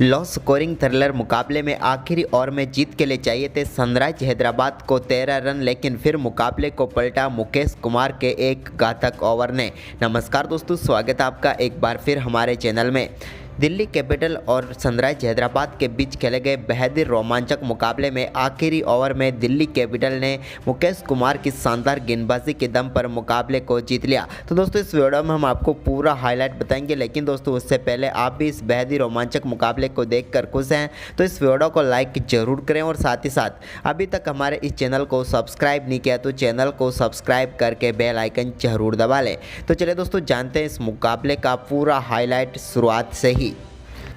Low scoring thriller मुकाबले में आखिरी ओवर में जीत के लिए चाहिए थे सनराइज हैदराबाद को 13 रन, लेकिन फिर मुकाबले को पलटा मुकेश कुमार के एक घातक ओवर ने। नमस्कार दोस्तों, स्वागत है आपका एक बार फिर हमारे चैनल में। दिल्ली कैपिटल और सनराइज हैदराबाद के बीच खेले गए बेहद ही रोमांचक मुकाबले में आखिरी ओवर में दिल्ली कैपिटल ने मुकेश कुमार की शानदार गेंदबाजी के दम पर मुकाबले को जीत लिया। तो दोस्तों इस वीडियो में हम आपको पूरा हाईलाइट बताएंगे, लेकिन दोस्तों उससे पहले आप भी इस बेहद ही रोमांचक मुकाबले को देखकर खुश हैं तो इस वीडियो को लाइक जरूर करें और साथ ही साथ अभी तक हमारे इस चैनल को सब्सक्राइब नहीं किया तो चैनल को सब्सक्राइब करके बेल आइकन जरूर दबा लें। तो चलिए दोस्तों जानते हैं इस मुकाबले का पूरा हाईलाइट शुरुआत से ही।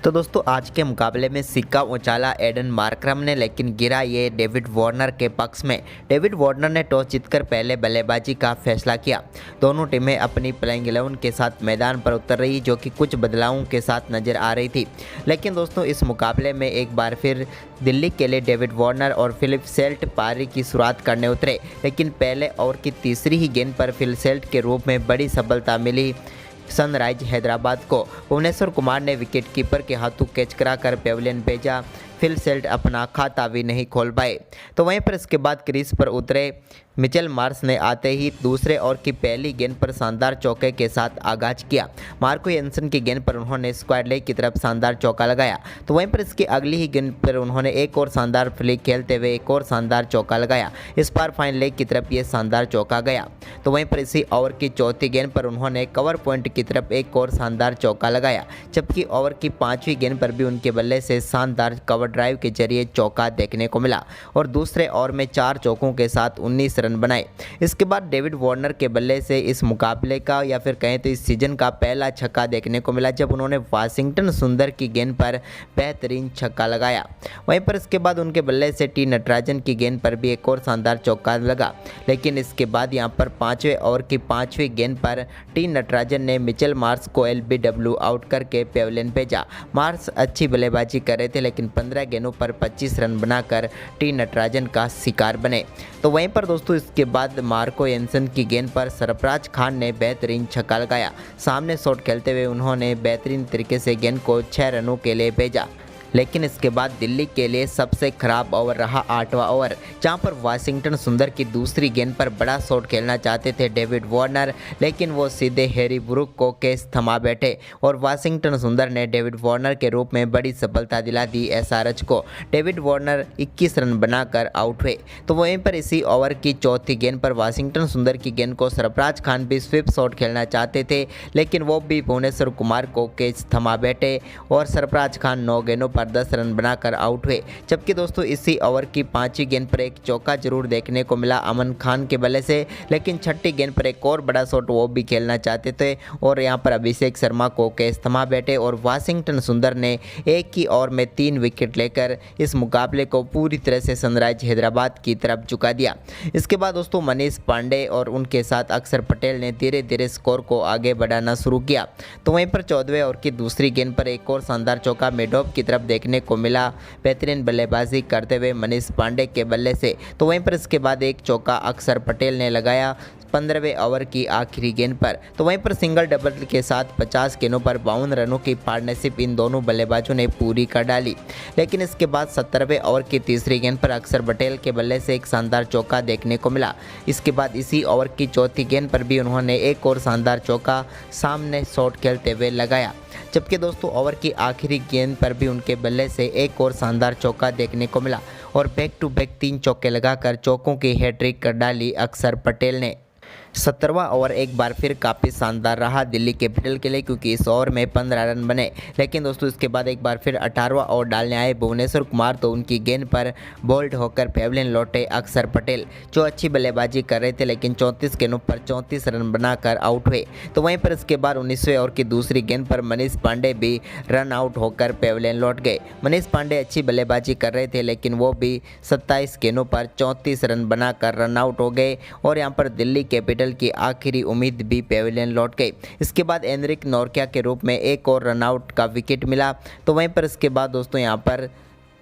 तो दोस्तों आज के मुकाबले में सिक्का उछाला एडन मार्करम ने, लेकिन गिरा ये डेविड वार्नर के पक्ष में। डेविड वार्नर ने टॉस जीतकर पहले बल्लेबाजी का फैसला किया। दोनों टीमें अपनी प्लेइंग 11 के साथ मैदान पर उतर रही, जो कि कुछ बदलावों के साथ नजर आ रही थी। लेकिन दोस्तों इस मुकाबले में एक बार फिर दिल्ली के लिए डेविड वार्नर और फिलिप सेल्ट पारी की शुरुआत करने उतरे, लेकिन पहले ओवर की तीसरी ही गेंद पर फिल सेल्ट के रूप में बड़ी सफलता मिली सनराइज हैदराबाद को। भुवनेश्वर कुमार ने विकेट कीपर के हाथों कैच कराकर पेविलियन भेजा। फिल सेल्ट अपना खाता भी नहीं खोल पाए। तो वहीं पर इसके बाद क्रीज पर उतरे मिचेल मार्श ने आते ही दूसरे ओवर की पहली गेंद पर शानदार चौके के साथ आगाज किया। मार्को एंसन की गेंद पर उन्होंने स्क्वायर लेग की तरफ शानदार चौका लगाया। तो वहीं पर इसकी अगली ही गेंद पर उन्होंने एक और शानदार फ्लिक खेलते हुए एक और शानदार चौका लगाया। इस बार फाइन लेग की तरफ ये शानदार चौका गया। तो वहीं पर इसी ओवर की चौथी गेंद पर उन्होंने कवर पॉइंट की तरफ एक और शानदार चौका लगाया, जबकि ओवर की पांचवीं गेंद पर भी उनके बल्ले से शानदार कवर ड्राइव के जरिए चौका देखने को मिला और दूसरे ओवर में 4 चौकों के साथ 19 रन बनाए। इसके बाद डेविड वार्नर के बल्ले से इस मुकाबले का या फिर कहें तो इस सीजन का पहला छक्का देखने को मिला, जब उन्होंने वाशिंगटन सुंदर की गेंद पर बेहतरीन छक्का लगाया। वहीं पर इसके बाद उनके बल्ले से टी नटराजन की गेंद पर भी एक और शानदार चौका लगा, लेकिन इसके बाद यहां पर 5वें ओवर की 5वीं गेंद पर टी नटराजन ने मिचेल मार्श को एलबीडब्ल्यू आउट करके पेविलियन भेजा। मार्श अच्छी बल्लेबाजी कर रहे थे, लेकिन 15 गेंदों पर 25 रन बनाकर टी नटराजन का शिकार बने। तो वहीं पर दोस्तों इसके बाद मार्को एंसन की गेंद पर सरफराज खान ने बेहतरीन छक्का लगाया। सामने शॉट खेलते हुए उन्होंने बेहतरीन तरीके से गेंद को 6 रनों के लिए भेजा। लेकिन इसके बाद दिल्ली के लिए सबसे खराब ओवर रहा 8वां ओवर, जहां पर वाशिंगटन सुंदर की दूसरी गेंद पर बड़ा शॉट खेलना चाहते थे डेविड वार्नर, लेकिन वो सीधे हैरी ब्रूक को कैच थमा बैठे और वाशिंगटन सुंदर ने डेविड वार्नर के रूप में बड़ी सफलता दिला दी एसआरएच को। डेविड वार्नर 21 रन बनाकर आउट हुए। तो वहीं पर इसी ओवर की चौथी गेंद पर वाशिंगटन सुंदर की गेंद को सरफराज खान भी स्विप शॉट खेलना चाहते थे, लेकिन वो भी भुवनेश्वर कुमार को कैच थमा बैठे और सरफराज खान 9 गेंदों पर 10 रन बनाकर आउट हुए। जबकि दोस्तों इसी ओवर की 5वीं गेंद पर एक चौका जरूर देखने को मिला अमन खान के बल्ले से, लेकिन 6ठी गेंद पर एक और बड़ा शॉट वो भी खेलना चाहते थे और यहां पर अभिषेक शर्मा को कैच थमा बैठे और वाशिंगटन सुंदर ने एक ही ओवर में 3 विकेट लेकर इस मुकाबले को पूरी तरह से सनराइज हैदराबाद की तरफ झुका दिया। इसके बाद दोस्तों मनीष पांडे और उनके साथ अक्षर पटेल ने धीरे धीरे स्कोर को आगे बढ़ाना शुरू किया। तो वहीं पर 14वें ओवर की दूसरी गेंद पर एक और शानदार चौका मेडोव की तरफ देखने को मिला बेहतरीन बल्लेबाजी करते हुए मनीष पांडे के बल्ले से। तो वहीं पर इसके बाद एक चौका अक्षर पटेल ने लगाया 15वें ओवर की आखिरी गेंद पर। तो वहीं पर सिंगल डबल के साथ 50 गेंदों पर 52 रनों की पार्टनरशिप इन दोनों बल्लेबाजों ने पूरी कर डाली। लेकिन इसके बाद 17वें ओवर की तीसरी गेंद पर अक्षर पटेल के बल्ले से एक शानदार चौका देखने को मिला। इसके बाद इसी ओवर की चौथी गेंद पर भी उन्होंने एक और शानदार चौका सामने शॉट खेलते हुए लगाया। जबकि दोस्तों ओवर की आखिरी गेंद पर भी उनके बल्ले से एक और शानदार चौका देखने को मिला और बैक टू बैक 3 चौके लगाकर चौकों की हैट्रिक कर डाली अक्षर पटेल ने। 17वां ओवर एक बार फिर काफ़ी शानदार रहा दिल्ली कैपिटल के लिए, क्योंकि इस ओवर में 15 रन बने। लेकिन दोस्तों इसके बाद एक बार फिर 18वां ओवर डालने आए भुवनेश्वर कुमार, तो उनकी गेंद पर बोल्ड होकर पेविलियन लौटे अक्षर पटेल, जो अच्छी बल्लेबाजी कर रहे थे, लेकिन 34 गेंदों पर 34 रन बनाकर आउट हुए। तो वहीं पर इसके बाद 19वें ओवर की दूसरी गेंद पर मनीष पांडे भी रन आउट होकर पेविलियन लौट गए। मनीष पांडे अच्छी बल्लेबाजी कर रहे थे, लेकिन वो भी 27 गेंदों पर 34 रन बनाकर रन आउट हो गए और यहाँ पर दिल्ली कैपिटल की आखिरी उम्मीद भी पेविलियन लौट गई। इसके बाद एनरिक नोरकिया के रूप में एक और रनआउट का विकेट मिला। तो वहीं पर इसके बाद दोस्तों यहाँ पर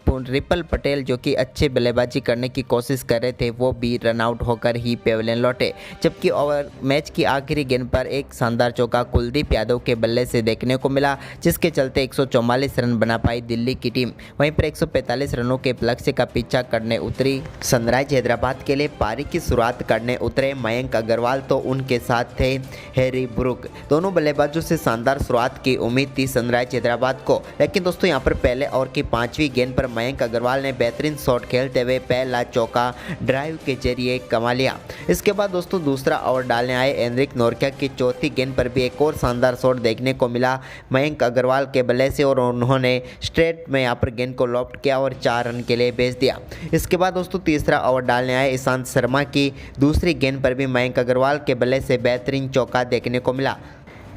रिपल पटेल जो कि अच्छे बल्लेबाजी करने की कोशिश कर रहे थे वो भी रन आउट होकर ही पेविलियन लौटे। जबकि ओवर मैच की आखिरी गेंद पर एक शानदार चौका कुलदीप यादव के बल्ले से देखने को मिला, जिसके चलते 144 रन बना पाई दिल्ली की टीम। वहीं पर 145 रनों के लक्ष्य का पीछा करने उतरी सनराइज हैदराबाद के लिए पारी की शुरुआत करने उतरे मयंक अग्रवाल, तो उनके साथ थे हैरी ब्रूक। दोनों बल्लेबाजों से शानदार शुरुआत की उम्मीद थी सनराइज हैदराबाद को, लेकिन दोस्तों यहां पर पहले ओवर की 5वीं गेंद पर मयंक अग्रवाल ने बेहतरीन शॉट खेलते हुए पहला चौका ड्राइव के जरिए कमा लिया। इसके बाद दोस्तों दूसरा ओवर डालने आए एनरिक नोरकिया की 4थी गेंद पर भी एक और शानदार शॉट देखने को मिला मयंक अग्रवाल के बल्ले से, और उन्होंने स्ट्रेट में यहाँ पर गेंद को लॉफ्ट किया और 4 रन के लिए भेज दिया। इसके बाद दोस्तों तीसरा ओवर डालने आए ईशांत शर्मा की दूसरी गेंद पर भी मयंक अग्रवाल के बल्ले से बेहतरीन चौका देखने को मिला।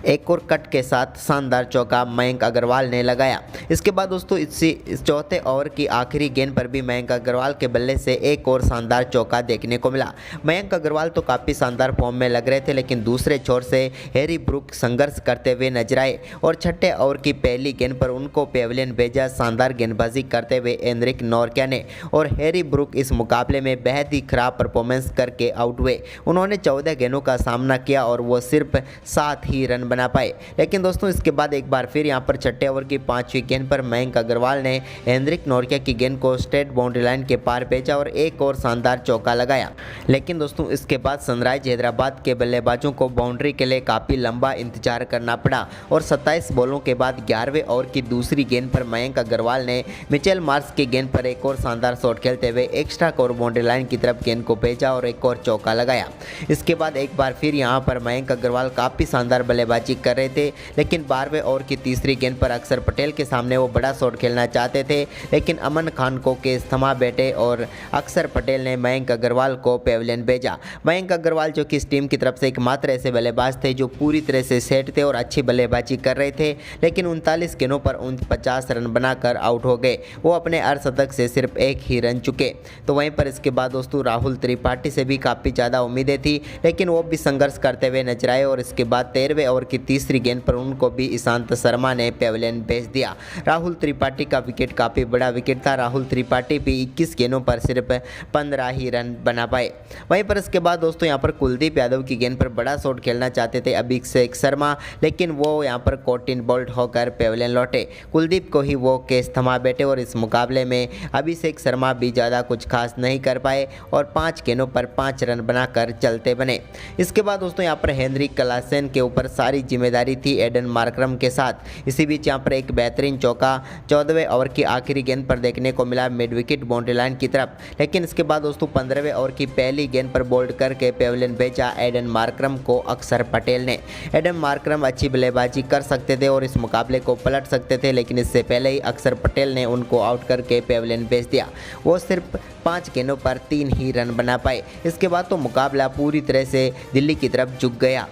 एक और कट के साथ शानदार चौका मयंक अग्रवाल ने लगाया। इसके बाद दोस्तों इस चौथे ओवर की आखिरी गेंद पर भी मयंक अग्रवाल के बल्ले से एक और शानदार चौका देखने को मिला। मयंक अग्रवाल तो काफ़ी शानदार फॉर्म में लग रहे थे, लेकिन दूसरे छोर से हैरी ब्रूक संघर्ष करते हुए नजर आए और छठे ओवर की पहली गेंद पर उनको पेविलियन भेजा शानदार गेंदबाजी करते हुए एनरिक नोरकिया ने, और हैरी ब्रूक इस मुकाबले में बेहद ही खराब परफॉर्मेंस करके आउट हुए। उन्होंने 14 गेंदों का सामना किया और वो सिर्फ 7 ही रन बना पाए। लेकिन दोस्तों इसके बाद एक बार फिर यहां पर छठे ओवर की 5वीं गेंद पर मयंक अग्रवाल ने एनरिक नोरकिया की गेंद को स्ट्रेट बाउंड्री लाइन के पार भेजा और एक और शानदार चौका लगाया। लेकिन दोस्तों इसके बाद सनराइज हैदराबाद के बल्लेबाजों को बाउंड्री के लिए काफ़ी लंबा इंतजार करना पड़ा और 27 बॉलों के बाद 11वें ओवर की दूसरी गेंद पर मयंक अग्रवाल ने मिचेल मार्श की गेंद पर एक और शानदार शॉट खेलते हुए एक्स्ट्रा कोर बाउंड्री लाइन की तरफ गेंद को भेजा और एक और चौका लगाया। इसके बाद एक बार फिर यहां पर मयंक अग्रवाल काफ़ी शानदार बल्लेबाजी कर रहे थे, लेकिन 12वें ओवर की तीसरी गेंद पर अक्षर पटेल के सामने वो बड़ा शॉट खेलना चाहते थे, लेकिन अमन खान को केस थमा बैठे और अक्षर पटेल ने मयंक अग्रवाल को पेविलियन भेजा। मयंक अग्रवाल जो कि इस टीम की तरफ से एकमात्र ऐसे बल्लेबाज थे जो पूरी तरह से सेट थे और अच्छी बल्लेबाजी कर रहे थे, लेकिन 39 गेंदों पर 50 रन बनाकर आउट हो गए। वो अपने अर्धशतक से सिर्फ 1 ही रन चुके। तो वहीं पर इसके बाद दोस्तों राहुल त्रिपाठी से भी काफ़ी ज़्यादा उम्मीदें थी, लेकिन वो भी संघर्ष करते हुए नजर आए और इसके बाद 13वें ओवर की तीसरी गेंद पर उनको भी ईशांत शर्मा ने पेविलियन भेज दिया। राहुल त्रिपाठी का विकेट काफ़ी बड़ा विकेट था। राहुल त्रिपाठी भी 21 गेंदों पर सिर्फ 15 ही रन बना पाए। वहीं पर इसके बाद दोस्तों यहाँ पर कुलदीप यादव की गेंद पर बड़ा शॉट खेलना चाहते थे अभिषेक शर्मा, लेकिन वो यहाँ पर कॉटिन बोल्ट होकर पेविलियन लौटे। कुलदीप को ही वो केस थमा बैठे और इस मुकाबले में अभिषेक शर्मा भी ज़्यादा कुछ खास नहीं कर पाए और 5 गेंदों पर 5 रन बनाकर चलते बने। इसके बाद दोस्तों यहाँ पर हेनरिक क्लासेन के ऊपर सारी जिम्मेदारी थी एडन मार्करम के साथ। इसी बीच यहाँ पर एक बेहतरीन चौका 14वें ओवर की आखिरी गेंद पर देखने को मिला मिड विकेट बाउंड्री लाइन की तरफ, लेकिन इसके बाद दोस्तों 15वें ओवर की पहली गेंद पर बोल्ड करके पेविलियन भेजा एडन मार्करम को अक्षर पटेल ने। एडन मार्करम अच्छी बल्लेबाजी कर सकते थे और इस मुकाबले को पलट सकते थे, लेकिन इससे पहले ही अक्षर पटेल ने उनको आउट करके पेविलियन भेज दिया। वो सिर्फ 5 गेंदों पर 3 ही रन बना पाए। इसके बाद तो मुकाबला पूरी तरह से दिल्ली की तरफ झुक गया।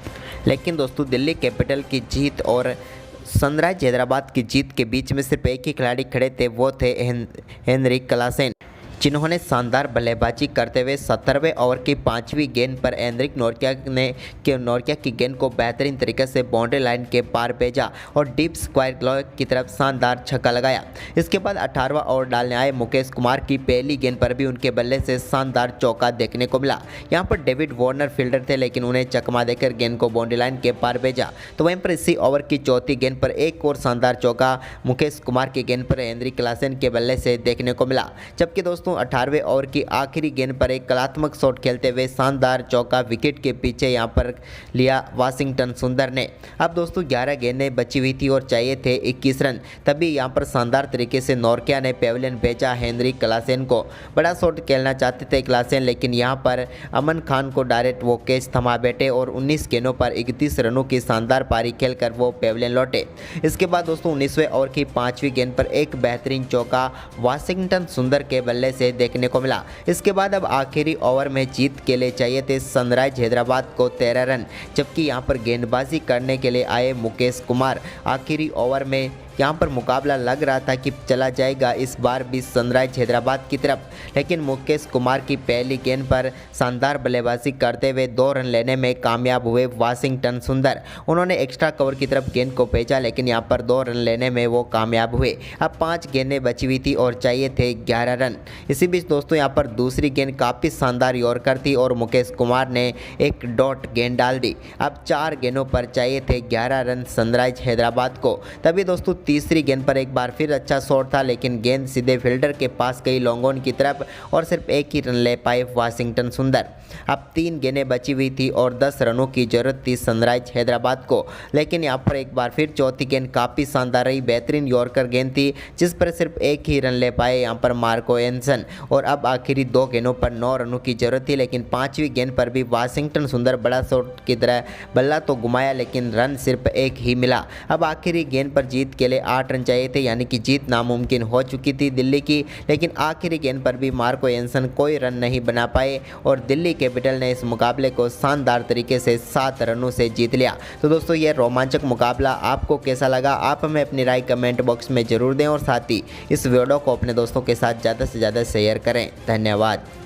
लेकिन दोस्तों दिल्ली कैपिटल की जीत और सनराइज हैदराबाद की जीत के बीच में सिर्फ एक ही खिलाड़ी खड़े थे, वो थे हेनरिक क्लासेन, जिन्होंने शानदार बल्लेबाजी करते हुए 17वें ओवर की 5वीं गेंद पर एनरिक नोरकिया की गेंद को बेहतरीन तरीके से बाउंड्री लाइन के पार भेजा और डीप स्क्वायर ग्लॉक की तरफ शानदार छक्का लगाया। इसके बाद 18वां ओवर डालने आए मुकेश कुमार की पहली गेंद पर भी उनके बल्ले से शानदार चौका देखने को मिला। यहाँ पर डेविड वार्नर फील्डर थे, लेकिन उन्हें चकमा देकर गेंद को बाउंड्री लाइन के पार भेजा। तो वहीं पर इसी ओवर की चौथी गेंद पर एक और शानदार चौका मुकेश कुमार की गेंद पर हेनरिक क्लासेन के बल्ले से देखने को मिला। जबकि दोस्तों 18वें ओवर की आखिरी गेंद पर एक कलात्मक शॉट खेलते हुए शानदार चौका विकेट के पीछे यहां पर लिया वाशिंगटन सुंदर ने। अब दोस्तों 11 गेंदें बची हुई थी और चाहिए थे 21 रन, तभी यहां पर शानदार तरीके से नोरकिया ने पेविलियन भेजा हेनरिक क्लासेन को। बड़ा शॉट खेलना चाहते थे क्लासेन, लेकिन यहां पर अमन खान को डायरेक्ट वो कैच थमा बैठे और 19 गेंदों पर 31 रनों की शानदार पारी खेलकर वो पेविलियन लौटे। इसके बाद दोस्तों 19वें ओवर की 5वीं गेंद पर एक बेहतरीन चौका वाशिंगटन सुंदर के बल्ले से देखने को मिला। इसके बाद अब आखिरी ओवर में जीत के लिए चाहिए थे सनराइज हैदराबाद को 13 रन, जबकि यहां पर गेंदबाजी करने के लिए आए मुकेश कुमार आखिरी ओवर में यहाँ पर मुकाबला लग रहा था कि चला जाएगा इस बार भी सनराइज हैदराबाद की तरफ, लेकिन मुकेश कुमार की पहली गेंद पर शानदार बल्लेबाजी करते हुए 2 रन लेने में कामयाब हुए वाशिंगटन सुंदर। उन्होंने एक्स्ट्रा कवर की तरफ गेंद को भेजा, लेकिन यहाँ पर 2 रन लेने में वो कामयाब हुए। अब 5 गेंदें बची हुई थी और चाहिए थे 11 रन। इसी बीच दोस्तों यहाँ पर दूसरी गेंद काफ़ी शानदार यॉर्कर थी और मुकेश कुमार ने एक डॉट गेंद डाल दी। अब 4 गेंदों पर चाहिए थे 11 रन सनराइज हैदराबाद को। तभी दोस्तों तीसरी गेंद पर एक बार फिर अच्छा शॉट था, लेकिन गेंद सीधे फील्डर के पास गई लॉन्ग ऑन की तरफ और सिर्फ एक ही रन ले पाए वाशिंगटन सुंदर। अब 3 गेंदें बची हुई थी और 10 रनों की जरूरत थी सनराइज हैदराबाद को, लेकिन यहाँ पर एक बार फिर चौथी गेंद काफ़ी शानदार रही, बेहतरीन यॉर्कर गेंद थी जिस पर सिर्फ एक ही रन ले पाए यहाँ पर मार्को एंसन। और अब आखिरी 2 गेंदों पर 9 रनों की जरूरत थी, लेकिन 5वीं गेंद पर भी वाशिंगटन सुंदर बड़ा शॉट की तरह बल्ला तो घुमाया, लेकिन रन सिर्फ एक ही मिला। अब आखिरी गेंद पर जीत के लिए 8 रन चाहिए थे, यानी कि जीत नामुमकिन हो चुकी थी दिल्ली की, लेकिन आखिरी गेंद पर भी मार्को एंसन कोई रन नहीं बना पाए और दिल्ली कैपिटल ने इस मुकाबले को शानदार तरीके से 7 रनों से जीत लिया। तो दोस्तों ये रोमांचक मुकाबला आपको कैसा लगा, आप हमें अपनी राय कमेंट बॉक्स में जरूर दें और साथ ही इस वीडियो को अपने दोस्तों के साथ ज़्यादा से ज़्यादा शेयर करें। धन्यवाद।